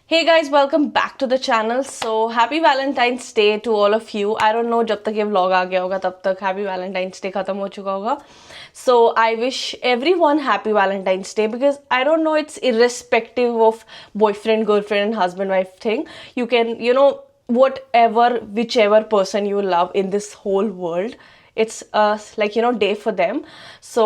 Hey guys, welcome back to the channel. So happy Valentine's Day to all of you. I don't know जब तक ये vlog आ गया होगा तब तक Happy Valentine's Day खत्म हो चुका होगा. So I wish everyone Happy Valentine's Day because I don't know, it's irrespective of boyfriend, girlfriend, and husband wife thing. You can, whatever, whichever person you love in this whole world, it's day for them. So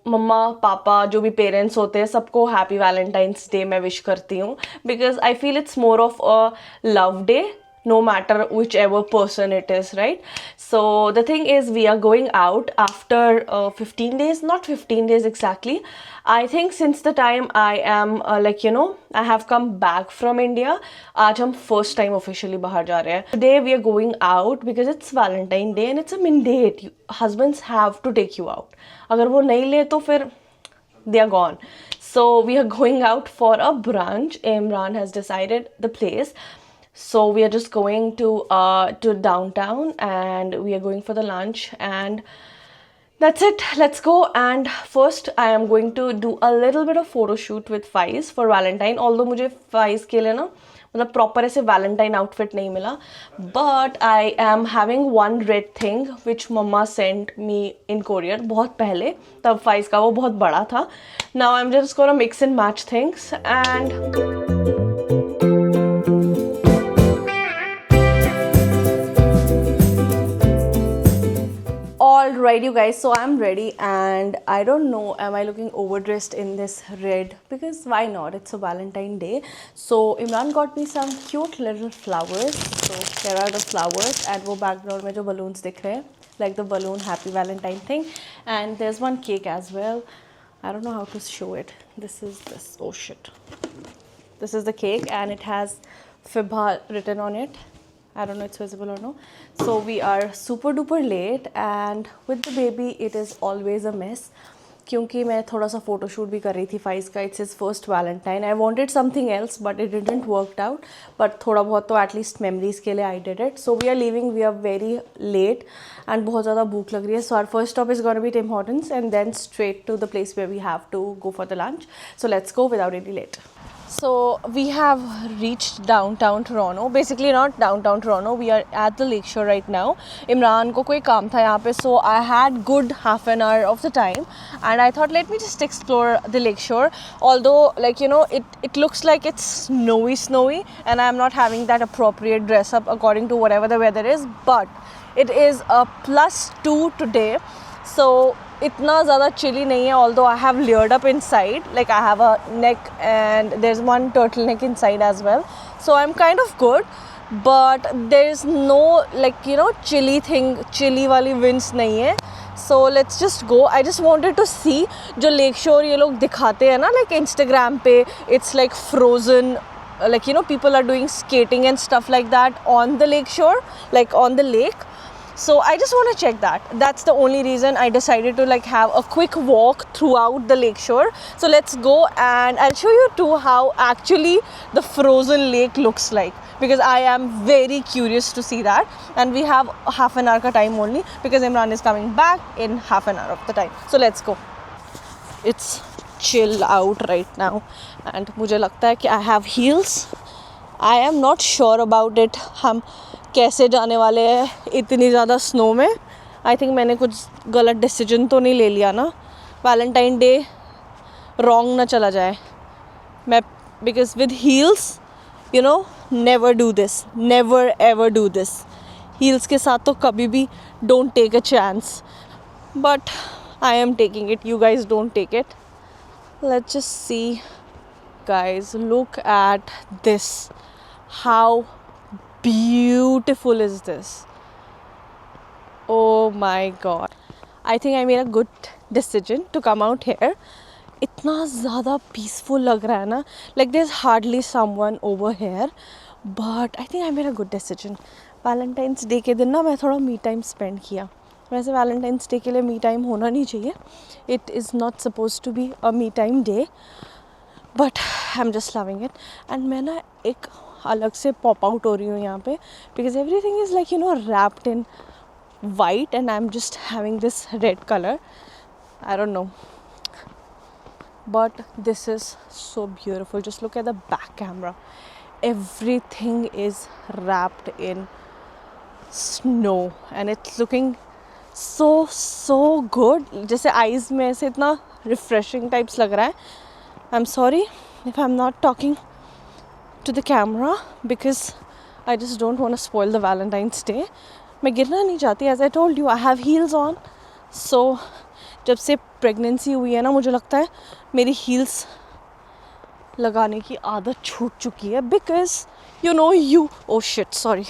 मम्मा पापा जो भी parents होते हैं सबको happy Valentine's day मैं wish करती हूँ because I feel it's more of a love day no matter whichever person it is, right? So the thing is, we are going out after 15 days, not 15 days exactly. I think since the time I am I have come back from India. आज हम first time officially बाहर जा रहे हैं. Today we are going out because it's Valentine Day and it's a mandate. Husbands have to take you out. अगर वो नहीं ले तो फिर they are gone. So we are going out for a brunch. Imran has decided the place. So we are just going to downtown and we are going for the lunch and that's it. Let's go. And first I am going to do a little bit of photo shoot with Faiz for Valentine. Although मुझे Faiz के लिए ना मतलब proper ऐसे Valentine outfit नहीं मिला, but I am having one red thing which Mama sent me in courier बहुत पहले, तब Faiz का वो बहुत बड़ा था. Now I'm just gonna mix and match things and alright you guys, so I'm ready and I don't know, am I looking overdressed in this red? Because why not? It's a Valentine Day. So Imran got me some cute little flowers. So here are the flowers and वो background में जो balloons दिख रहे हैं, like the balloon happy Valentine thing. And there's one cake as well. I don't know how to show it. This is this. Oh shit. This is the cake and it has Fibha written on it. I don't know it's visible or no. So we are super duper late and with the baby it is always a mess. क्योंकि मैं थोड़ा सा photo shoot भी कर रही थी फाइज का. It's his first Valentine. I wanted something else but it didn't worked out, but थोड़ा बहुत तो एटलीस्ट मेमोरीज के लिए I did it. So we are leaving, we are very late and बहुत ज़्यादा भूख लग रही है. So our first stop is gonna be Tim Hortons and then straight to the place where we have to go for the lunch. So let's go without any late. So we have reached downtown Toronto. Basically not downtown Toronto. We are at the lakeshore right now. Imran को कोई काम था यहाँ पे, so I had good half an hour of the time, and I thought let me just explore the lakeshore. Although it looks like it's snowy, and I'm not having that appropriate dress up according to whatever the weather is. But it is a +2 today, so इतना ज़्यादा chilli नहीं है. although I have layered up inside, like I have a neck and there's one turtleneck inside as well, so I'm kind of good, but there is no chilly thing, chilly वाली winds नहीं है. So let's just go. I just wanted to see जो lake शोर ये लोग दिखाते हैं ना like Instagram पे, it's like frozen, people are doing skating and stuff like that on the lake shore, like on the lake. So I just want to check that. That's the only reason I decided to have a quick walk throughout the lakeshore. So let's go and I'll show you too how actually the frozen lake looks like, because I am very curious to see that. And we have half an hour ka time only because Imran is coming back in half an hour of the time. So let's go. It's chill out right now and मुझे लगता है कि I have heels. I am not sure about it. हम कैसे जाने वाले हैं इतनी ज़्यादा स्नो में. आई थिंक मैंने कुछ गलत डिसीजन तो नहीं ले लिया ना. वैलेंटाइन डे रॉन्ग ना चला जाए मैं, because with heels never do this, never ever do this. Heels के साथ तो कभी भी don't take a chance, but I am taking it. You guys don't take it. Let's just see guys, look at this. How beautiful is this? Oh my god, I think I made a good decision to come out here. इतना ज़्यादा peaceful लग रहा है ना, like there's hardly someone over here, but I think I made a good decision. Valentine's Day के दिन ना मैं थोड़ा me time spend किया. वैसे Valentine's Day के लिए me time होना नहीं चाहिए. It is not supposed to be a me time day, but I'm just loving it. And मैं ना एक अलग से pop out हो रही हूँ यहाँ पे, because everything is wrapped in white and I'm just having this red color. I don't know, but this is so beautiful. Just look at the back camera. everything is wrapped in snow and it's looking so good. जैसे eyes में ऐसे इतना refreshing types लग रहा है. I'm sorry if I'm not talking to the camera because I just don't want to spoil the Valentine's Day. मैं गिरना नहीं चाहती. As I told you, I have heels on. So जब से pregnancy हुई है ना, मुझे लगता है मेरी heels लगाने की आदत छूट चुकी है because you know oh shit, sorry.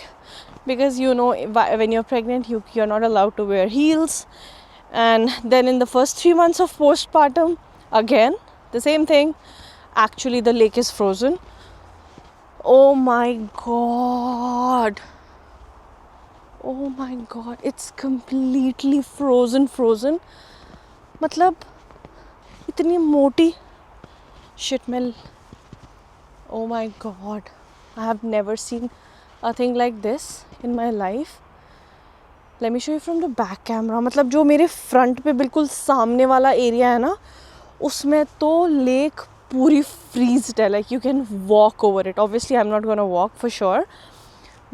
Because you know when you're pregnant you're not allowed to wear heels, and then in the first 3 months of postpartum again the same thing. Actually the lake is frozen. Oh my god, it's completely frozen. मतलब इतनी मोटी shit मैं, oh my god, I have never seen a thing like this in my life. Let me show you from the back camera. मतलब जो मेरे front पे बिल्कुल सामने वाला area है ना, उसमें तो lake पूरी freezed है. Like you can walk over it. Obviously I'm not gonna walk for sure,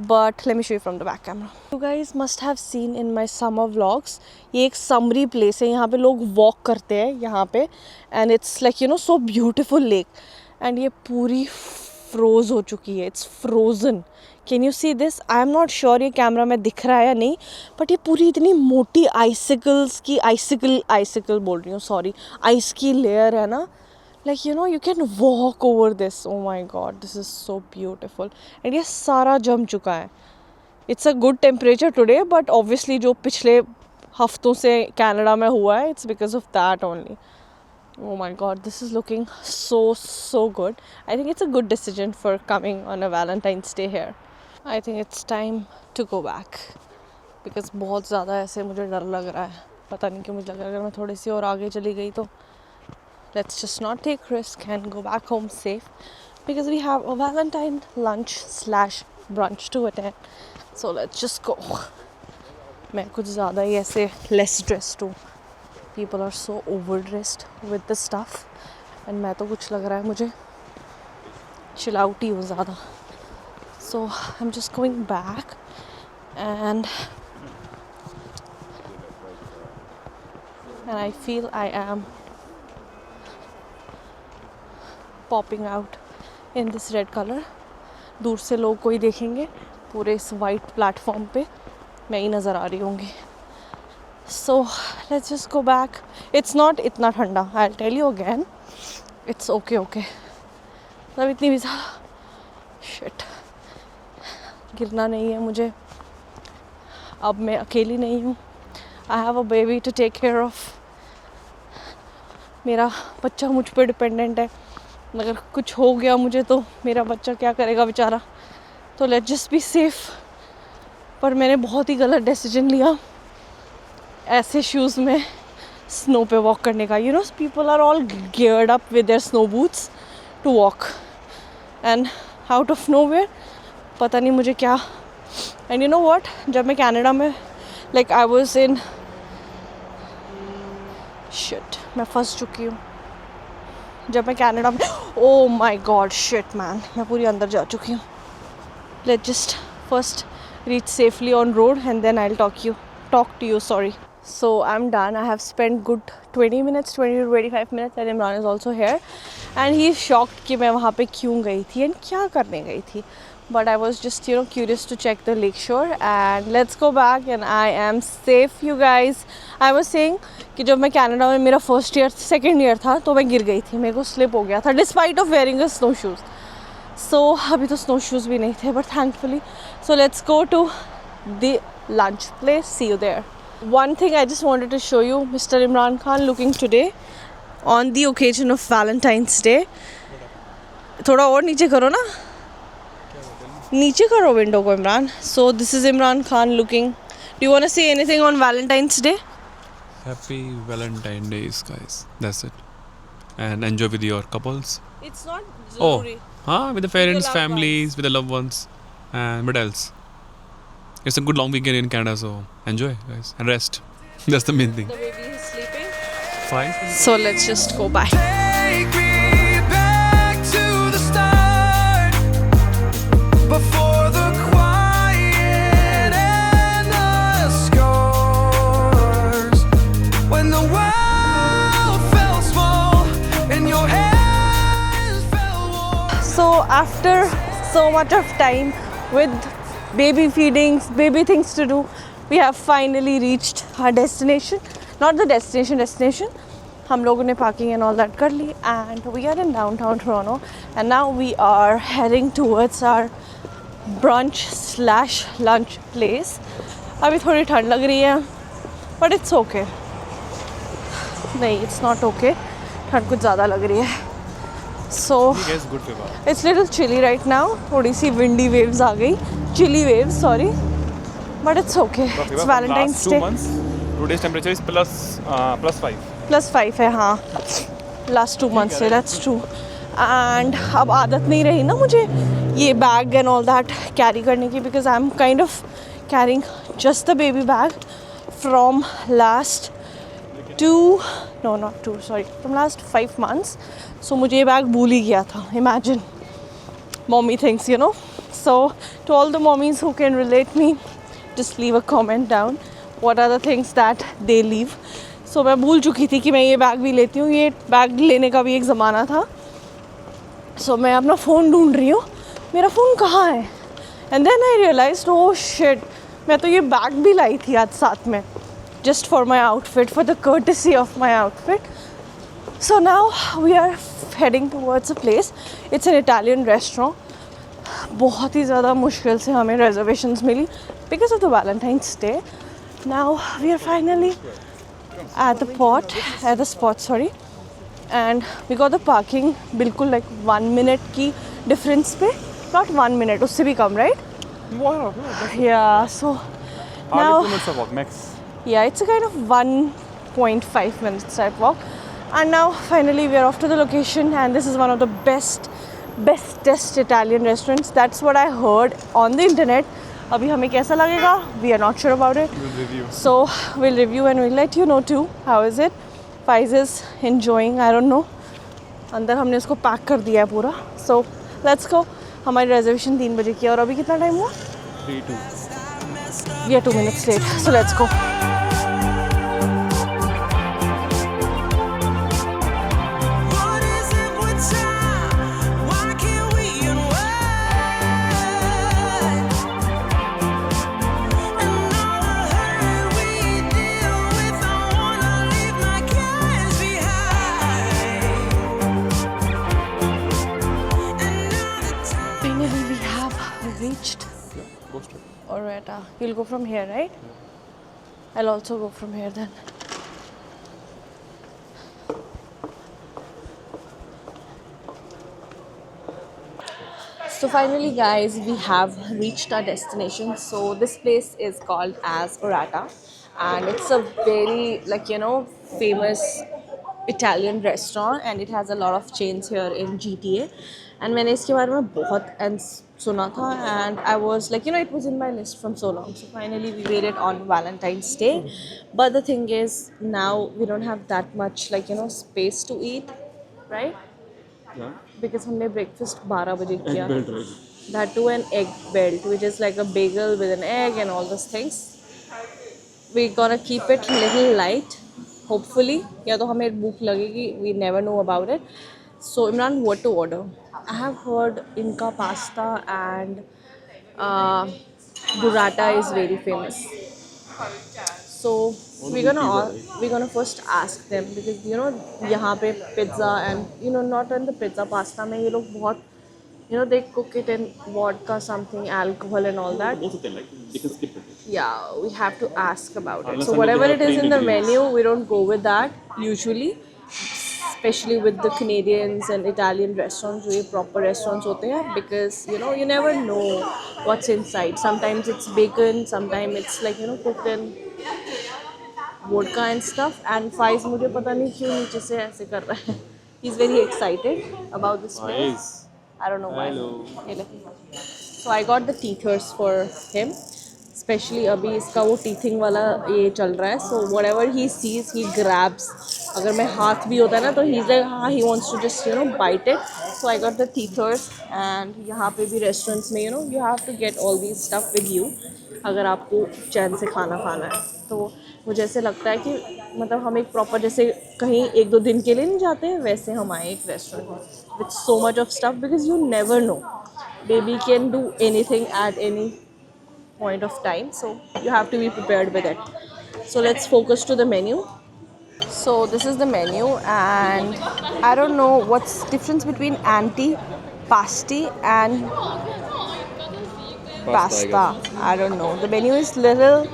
but let me show you from the back camera. You guys must have seen in my summer vlogs, ये एक summary place है. यहाँ पे लोग walk करते हैं यहाँ पे, and it's like you know so beautiful lake. And ये पूरी froze हो चुकी है. It's frozen. Can you see this? I am not sure ये कैमरा में दिख रहा है या नहीं, बट ये पूरी इतनी मोटी आइसिकल्स की आइसिकल बोल रही हूँ, सॉरी, आइस की लेयर है ना. Like you know you can walk over this. Oh my god, this is so beautiful. And ये सारा जम चुका है. It's a good temperature today, but obviously जो पिछले हफ्तों से कनाडा में हुआ है, it's because of that only. Oh my god, this is looking so good. I think it's a good decision for coming on a Valentine's Day here. I think it's time to go back because बहुत ज़्यादा ऐसे मुझे डर लग रहा है. पता नहीं क्यों मुझे लग रहा है अगर मैं थोड़ी सी और आगे चली गई तो let's just not take risk and go back home safe because we have a Valentine lunch/brunch to attend. So let's just go. मैं कुछ ज़्यादा ही ऐसे less dressed हूँ. People are so overdressed with the stuff and मैं तो कुछ लग रहा है मुझे chill out ही हूँ ज़्यादा. So I'm just going back and I feel I am popping out in this red color. दूर से लोग कोई देखेंगे, पूरे इस white platform पे मैं ही नज़र आ रही होंगी. So let's just go back. It's not इतना ठंडा. I'll tell you again. It's okay. मतलब इतनी भी shit. गिरना नहीं है मुझे. अब मैं अकेली नहीं हूँ. I have a baby to take care of. मेरा बच्चा मुझ पे डिपेंडेंट है. अगर कुछ हो गया मुझे तो मेरा बच्चा क्या करेगा बेचारा. तो let's just be safe. पर मैंने बहुत ही गलत डिसीजन लिया ऐसे शूज़ में स्नो पे वॉक करने का. You know people are all geared up with their snow boots to walk and out of nowhere पता नहीं मुझे क्या. एंड यू नो व्हाट, जब मैं कनाडा में like I was in shit, मैं फंस चुकी हूँ. जब मैं कनाडा में, ओ माई गॉड शिट मैन, मैं पूरी अंदर जा चुकी हूँ. Let's just first reach safely on road and then I'll talk to you. Sorry. So I'm done. I have spent good 20 to 25 minutes and Imran is also here and he is shocked कि मैं वहाँ पे क्यों गई थी and क्या करने गई थी. But I was just curious to check the lake shore and let's go back and I am safe you guys. I was saying कि जब मैं कनाडा में मेरा second year था तो मैं गिर गई थी, मेरे को slip हो गया था despite of wearing a snow shoes. So अभी तो snow shoes भी नहीं थे but thankfully. So let's go to the lunch place. See you there. One thing I just wanted to show you, Mr. Imran Khan looking today on the occasion of Valentine's Day. थोड़ा और नीचे करो ना, नीचे करो window को Imran. So this is Imran Khan looking. Do you want to say anything on Valentine's Day? Happy Valentine's Days, guys. That's it. And enjoy with your couples. It's not Oh, ज़रूरी. with the parents, loved families, ones. with the loved ones. And what else? It's a good long weekend in Canada, so enjoy, guys, and rest. That's the main thing. The baby is sleeping. Fine. So let's just go back. Take me back to the start. after so much of time with baby feedings, baby things to do, we have finally reached our destination. Not the destination. हम लोगों ने parking and all that कर ली, and we are in downtown Toronto, and now we are heading towards our brunch/lunch place. अभी थोड़ी ठंड लग रही है, but it's okay. नहीं, it's not okay. ठंड कुछ ज़्यादा लग रही है. So it's little chilly right now. थोड़ी सी windy waves आ गई. Chilly waves, sorry. But it's okay. It's Valentine's Day. 2 months, today's temperature is +5. +5 है हाँ. Last 2 months से, that's true. And अब आदत नहीं रही ना मुझे ये bag and all that carry करने की, because I'm kind of carrying just the baby bag from last from last 5 months. So मुझे ये बैग भूल ही गया था. Imagine, mommy things, you know. So to all the mommies who can relate me, just leave a comment down. What are the things that they leave? So मैं भूल चुकी थी कि मैं ये बैग भी लेती हूँ. ये बैग लेने का भी एक ज़माना था. So मैं अपना फ़ोन ढूंढ रही हूँ. मेरा फ़ोन कहाँ है? And then I realized, oh shit, मैं तो ये बैग भी लाई थी आज साथ में. Just for my outfit, for the courtesy of my outfit. So now we are heading towards a place. It's an Italian restaurant. बहुत ही ज़्यादा मुश्किल से हमें reservations milli because of the Valentine's Day. Now we are finally at the spot, sorry. And we got the parking बिल्कुल like 1 minute की difference पे. Not 1 minute, उससे भी कम, right? Yeah, so Hardly now 2 minutes of walk max. yeah, it's a kind of 1.5 minutes type walk. And now finally we are off to the location, and this is one of the bestest Italian restaurants. That's what I heard on the internet. अभी हमें कैसा लगेगा? We are not sure about it. We'll review. So we'll review and we'll let you know too. How is it? Faiz is enjoying. I don't know. अंदर हमने उसको pack कर दिया है पूरा. So let's go. हमारी reservation 3 बजे की है, और अभी कितना टाइम हुआ? 3-2. We are 2 minutes late. So let's go. Finally we have reached Go straight. Oretta. You'll go from here, right? I'll also go from here then. So finally guys, we have reached our destination. So this place is called as Oretta, and it's a very, like, you know, famous Italian restaurant, and it has a lot of chains here in GTA. And मैंने इसके बारे में बहुत सुना था, and I was like, you know, it was in my list from so long. So finally we made it on Valentine's Day. But the thing is, now we don't have that much, like, you know, space to eat, right? Yeah. Because हमने breakfast 12 बजे किया. Egg belt, right? That too an egg belt, which is like a bagel with an egg and all those things. We're gonna keep it little light, hopefully. या तो हमें भूख लगेगी, we never know about it. So Imran, what to order? I have heard Inca pasta and burrata is very famous. So we're gonna first ask them, because you know यहाँ पे pizza and you know not in the pizza pasta में ये लोग बहुत, you know, they cook it in vodka, something, alcohol and all that. Also can, like, they can skip it. Yeah, we have to ask about it. Unless So and whatever they it have is in the plain ingredients. menu, we don't go with that usually. Especially with the Canadians and Italian restaurants, जो ये proper restaurants होते हैं, because you know you never know what's inside. Sometimes it's bacon, sometimes it's like, you know, cooked in vodka and stuff. And Faiz मुझे पता नहीं क्यों नीचे से ऐसे कर रहा है. He's very excited about this place. Nice. I don't know why. Hello. ये ले. So I got the teethers for him. Especially अभी इसका वो teething वाला ये चल रहा है. So whatever he sees, he grabs. अगर मैं हाथ भी होता है ना तो he's like हाँ, he wants to just, you know, bite it. So I got the teethers, and यहाँ पे भी restaurants में, you know, you have to get all these stuff with you अगर आपको चैन से खाना है. तो मुझे ऐसे लगता है कि मतलब हम एक प्रॉपर जैसे कहीं 1-2 दिन के लिए नहीं जाते हैं वैसे हम आए एक restaurant with so much of stuff because you never know baby can do anything at any point of time, so you have to be prepared with it. So let's focus to the menu. So this is the menu, and I don't know what's difference between antipasti and pasta. I don't know. The menu is little,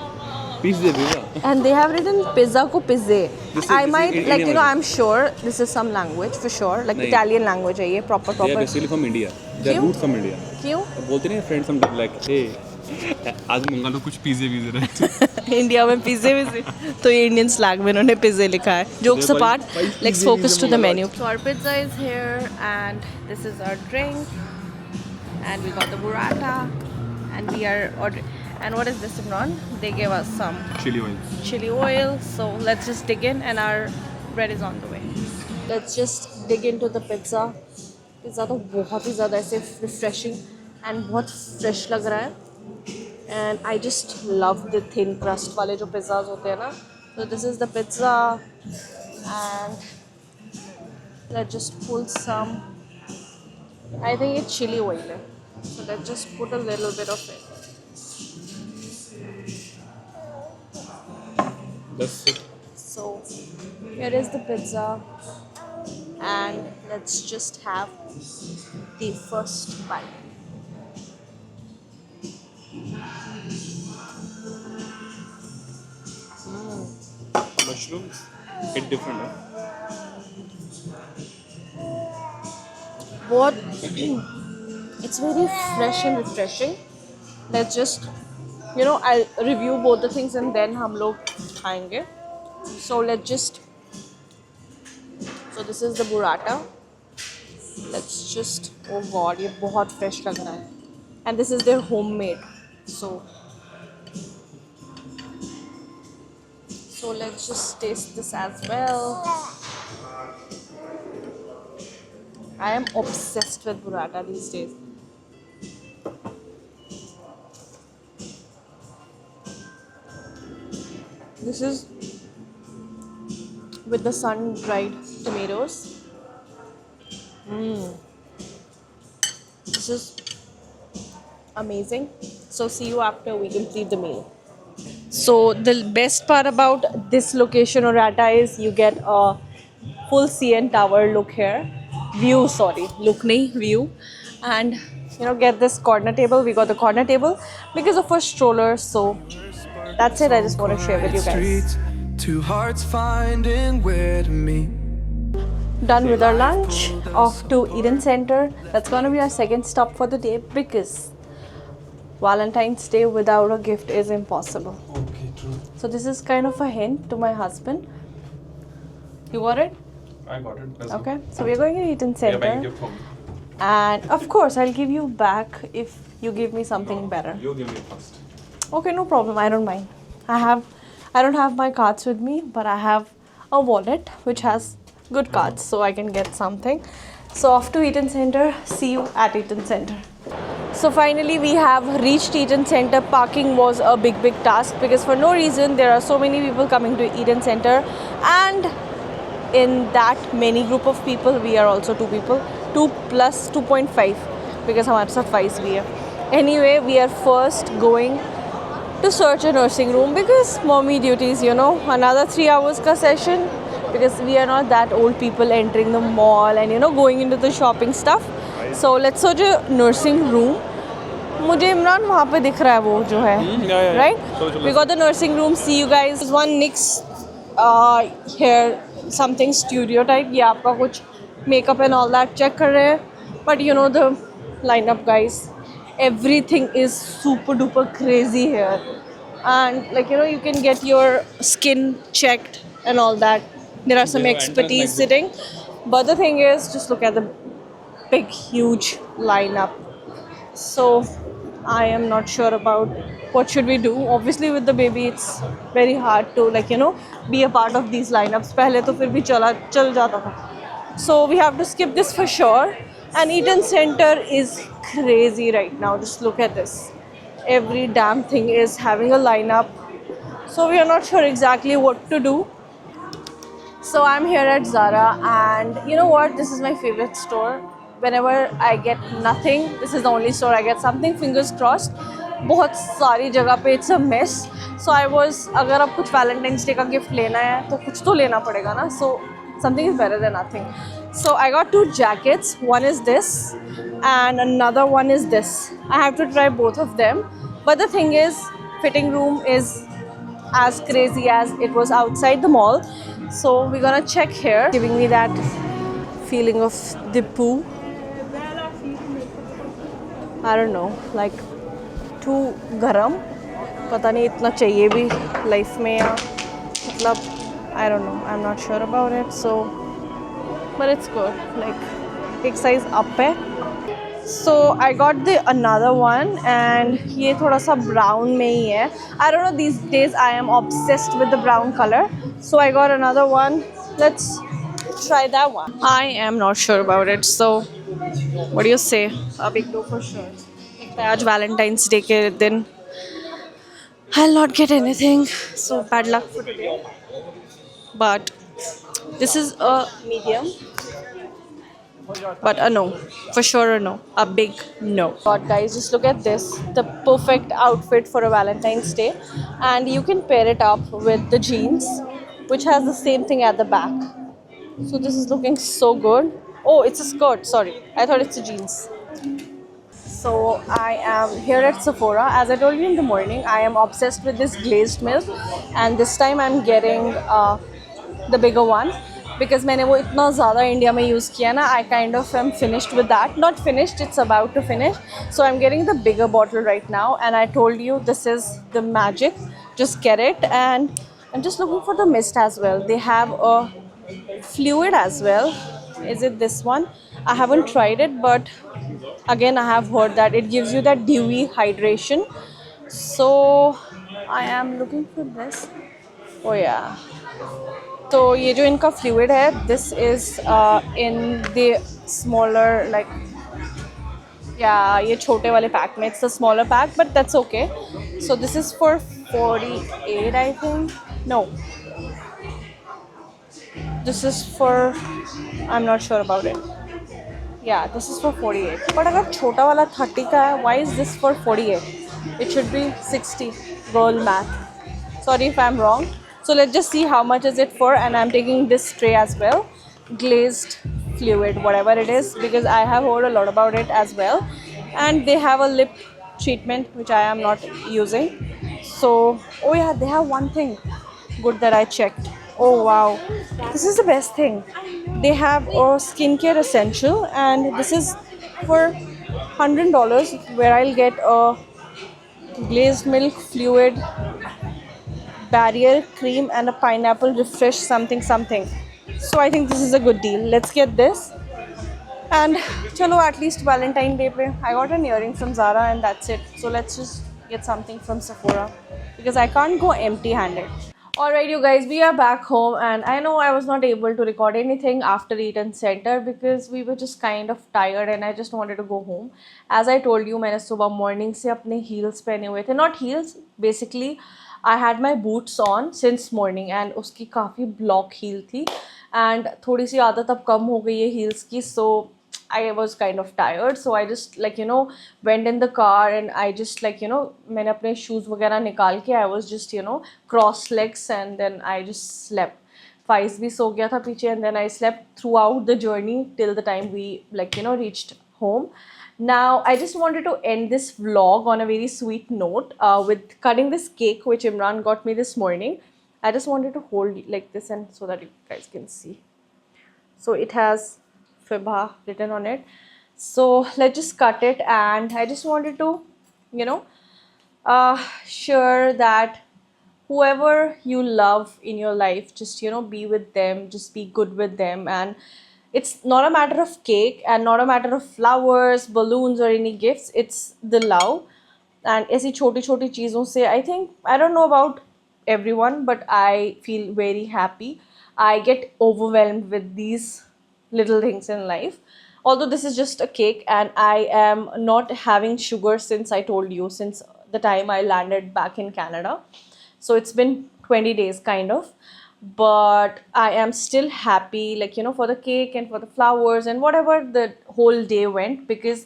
Pizza, pizza. and they have written pizza ko pizze. This I is might Indian like, you know, language. I'm sure this is some language for sure, like नहीं. Italian language है ये proper They are proper. basically from India. They are क्यों? roots from India. क्यों? अब बोलते नहीं friends हम like hey आज मंगा लो कुछ पिज़्ज़े वीज़े रहे इंडिया में पिज़्ज़े विज़े तो ये इंडियन स्लैंग में इन्होंने पिज़्ज़े लिखा है jokes They're apart like, let's pizza, focus to pizza, the my menu so our pizza is here and this is our drink and we got the burrata and we are ordering and what is this Imran? They gave us some chili oil chili oil, so let's just dig in and our bread is on the way. Let's just dig into the pizza. Pizza तो बहुत ही ज़्यादा ऐसे refreshing and बहुत fresh लग रहा है and I just love the thin crust वाले जो pizzas होते हैं ना. So this is the pizza and let's just pull some. I think it's chili oil है. So let's just put a little bit of it. That's it. So here is the pizza and let's just have the first bite. Mushrooms hit different huh? What it's very fresh and refreshing. Let's just, you know, I'll review both the things and then हम लोग खाएंगे. So let's just, so this is the burrata. Let's just, oh god ये बहुत fresh लग रहा है and this is their homemade. So let's just taste this as well. I am obsessed with burrata these days. This is with the sun-dried tomatoes. This is amazing. So see you after we complete the meal. So the best part about this location Orata is you get a full CN Tower look here. View, sorry. Look nahi, view. And you know, get this corner table. We got the corner table because of our stroller. So that's it. I just want to share with you guys. Two hearts finding where to meet. Done with our lunch, off to Eden Center. That's gonna be our second stop for the day because Valentine's Day without a gift is impossible. Okay, true. So this is kind of a hint to my husband. You got it? I got it. Let's Okay. So we're going to Eden go. Yeah, buying Center. gift for me. And of course, I'll give you back if you give me something better. You give me first. Okay, no problem. I don't mind. I don't have my cards with me, but I have a wallet which has good cards, so I can get something. So off to Eaton Center. See you at Eaton Center. So finally we have reached Eaton Center. Parking was a big task because for no reason there are so many people coming to Eaton Center, and in that many group of people we are also 2 people, 2 plus 2.5 because हमारे साथ 5 भी है. Anyway, we are first going to search a nursing room because mommy duties, you know, another 3 hours ka session because we are not that old people entering the mall and, you know, going into the shopping stuff. So let's search a nursing room. मुझे इमरान वहाँ पे दिख रहा है वो जो है, yeah. right? चलो. We got the nursing room. See you guys. There's one NYX here, something studio type. ये आपका कुछ makeup and all that check कर रहे हैं. But you know the lineup, guys. Everything is super duper crazy here, and like, you know, you can get your skin checked and all that. There are some They have entrance expertise like sitting, but the thing is, just look at the big huge lineup. So I am not sure about what should we do. Obviously with the baby it's very hard to, like, you know, be a part of these lineups. पहले तो फिर भी चल जाता था. So we have to skip this for sure. And Eaton Center is crazy right now. Just look at this. Every damn thing is having a lineup. So we are not sure exactly what to do. So I'm here at Zara, and you know what? This is my favorite store. Whenever I get nothing, this is the only store I get something. Fingers crossed. बहुत सारी जगह पे it's a mess. So I was, अगर आप कुछ Valentine's Day का gift लेना है तो कुछ तो लेना पड़ेगा ना. So something is better than nothing. So I got 2 jackets. One is this, and another one is this. I have to try both of them. But the thing is, fitting room is as crazy as it was outside the mall. So we're gonna check here, giving me that feeling of the poo. I don't know, like too garam. पता नहीं इतना चाहिए भी life में या मतलब I don't know. I'm not sure about it. So, but it's good. Like एक size up है. So I got the another one, and ये थोड़ा सा brown में ही है. I don't know, these days I am obsessed with the brown color. So I got another one. Let's try that one. I am not sure about it. So what do you say? अब एक दो for sure. आज Valentine's Day के दिन I'll not get anything. So bad luck for today. But this is a medium. But a no, for sure a no, a big no. God guys, just look at this, the perfect outfit for a Valentine's Day, and you can pair it up with the jeans which has the same thing at the back. So this is looking so good. Oh, it's a skirt, sorry, I thought it's a jeans. So I am here at Sephora. As I told you in the morning, I am obsessed with this glazed milk, and this time I'm getting the bigger one because मैंने वो इतना ज़्यादा India में use किया ना. I kind of am finished with that. Not finished, it's about to finish. So I'm getting the bigger bottle right now, and I told you this is the magic. Just get it, and I'm just looking for the mist as well. They have a fluid as well. Is it this one? I haven't tried it, but again I have heard that it gives you that dewy hydration. So I am looking for this. Oh yeah. तो ये जो इनका fluid है, this is in the smaller like या ये छोटे वाले pack में. It's a smaller pack, but that's okay. So this is for 48 I think. No, this is for, I am not sure about it. या this is for 48. But अगर छोटा वाला 30 का है, why is this for 48? It should be 60. Girl math, sorry if I am wrong. So let's just see how much is it for, and I'm taking this tray as well, glazed fluid, whatever it is, because I have heard a lot about it as well. And they have a lip treatment which I am not using. So, oh yeah, they have one thing good that I checked. Oh wow, this is the best thing. They have a skincare essential, and this is for $100, where I'll get a glazed milk fluid, barrier cream, and a pineapple refresh something. So I think this is a good deal. Let's get this. And chalo, at least Valentine Day pe I got an earring from Zara, and that's it. So let's just get something from Sephora because I can't go empty handed. Alright you guys, we are back home, and I know I was not able to record anything after Eaton Center because we were just kind of tired and I just wanted to go home. As I told you, मैंने सुबह morning से अपने heels पहने हुए थे. Not heels, basically I had my boots on since morning, and उसकी काफ़ी block heel थी, and थोड़ी सी आदत अब कम हो गई है heels की. So I was kind of tired, so I just went in the car, and I just मैंने अपने shoes वगैरह निकाल के I was just cross legs, and then I just slept. Faiz भी सो गया था पीछे, and then I slept throughout the journey till the time we reached home. Now I just wanted to end this vlog on a very sweet note with cutting this cake which Imran got me this morning. I just wanted to hold it like this, and so that you guys can see. So it has Fibha written on it. So let's just cut it, and I just wanted to share that whoever you love in your life, just be with them, just be good with them. And it's not a matter of cake, and not a matter of flowers, balloons, or any gifts. It's the love. And ऐसी छोटी छोटी चीज़ों से, I think, I don't know about everyone, but I feel very happy. I get overwhelmed with these little things in life. Although this is just a cake, and I am not having sugar since I told you, since the time I landed back in Canada. So it's been 20 days kind of. but I am still happy, like, you know, for the cake and for the flowers and whatever the whole day went, because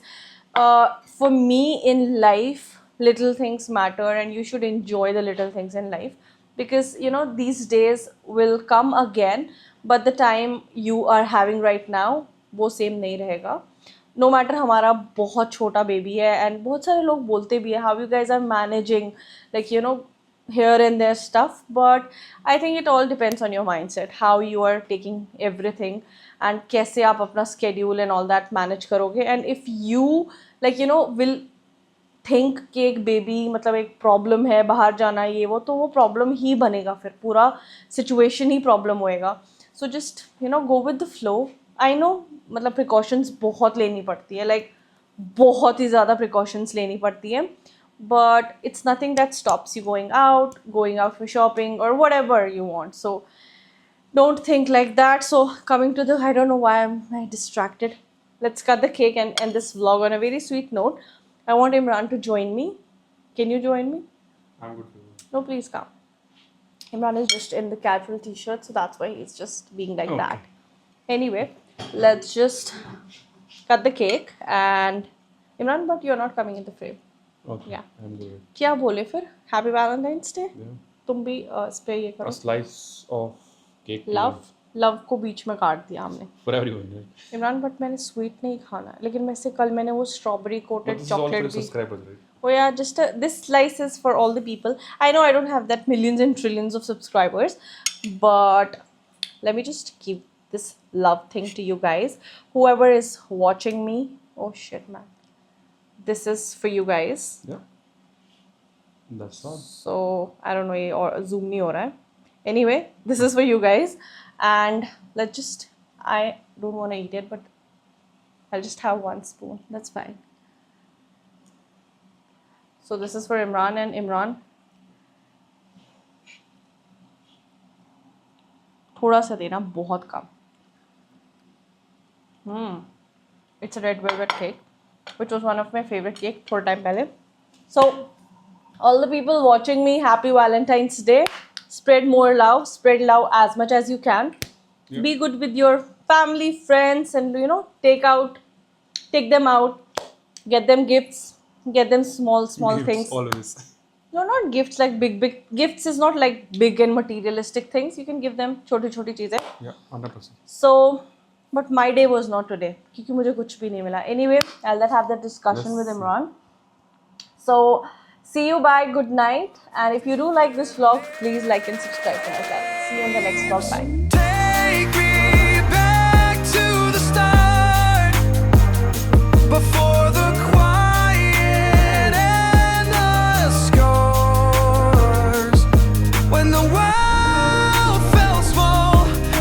for me in life, little things matter, and you should enjoy the little things in life, because you know these days will come again, but the time you are having right now वो same नहीं रहेगा. No matter हमारा बहुत छोटा baby है, and बहुत सारे लोग बोलते भी है how you guys are managing, like you know, here and there stuff, but I think it all depends on your mindset, how you are taking everything, and कैसे आप अपना schedule and all that manage करोगे. And if you, like you know, will think कि एक baby मतलब एक problem है, बाहर जाना ये वो, तो वो प्रॉब्लम ही बनेगा, फिर पूरा सिचुएशन ही प्रॉब्लम होएगा. So just you know go with the flow. I know मतलब प्रिकॉशंस बहुत लेनी पड़ती है, लाइक बहुत ही ज़्यादा प्रिकॉशंस लेनी पड़ती है, but it's nothing that stops you going out for shopping or whatever you want. So don't think like that. So coming to the, I don't know why am I distracted. Let's cut the cake and end this vlog on a very sweet note. I want Imran to join me. Can you join me? I'm good for you. No, please come. Imran is just in the casual t-shirt, so that's why he's just being like Okay. that. Anyway, let's just cut the cake. And Imran, but you're not coming in the frame. Okay. Yeah. I'm good. क्या बोले फिर? Happy Valentine's day. Yeah. तुम भी इस पे ये A करो. slice of cake. Love को बीच में काट दिया हमने. For everyone, right? Imran, but मैंने स्वीट नहीं खाना है, लेकिन मैं से कल मैंने वो strawberry But coated this is all for chocolate your भी. subscribers, right? Oh yeah, just this slice is for all the people. I know I don't have that millions and trillions of subscribers, but let me just give this love thing to you guys. Whoever is watching me, oh shit man, this is for you guys. Yeah. That's all. So I don't know, ये और zoom नहीं हो रहा है. Anyway, this is for you guys, and let's just, I don't want to eat it, but I'll just have one spoon. That's fine. So this is for Imran, and Imran, थोड़ा सा देना, बहुत कम. It's a red velvet cake, which was one of my favorite cake थोड़ा time पहले. So all the people watching me, happy Valentine's Day. Spread more love, spread love as much as you can. Yeah. Be good with your family, friends, and you know, take them out, get them gifts, get them small Gifts, things. always. No, not gifts like big gifts is not like big and materialistic things. You can give them छोटी चीजें. Yeah, 100%. So, but my day was not today क्योंकि मुझे कुछ भी नहीं मिला. Anyway, I'll have that discussion with Imran. So, see you, bye, good night. And if you do like this vlog, please like and subscribe to my channel. See you in the next vlog, bye.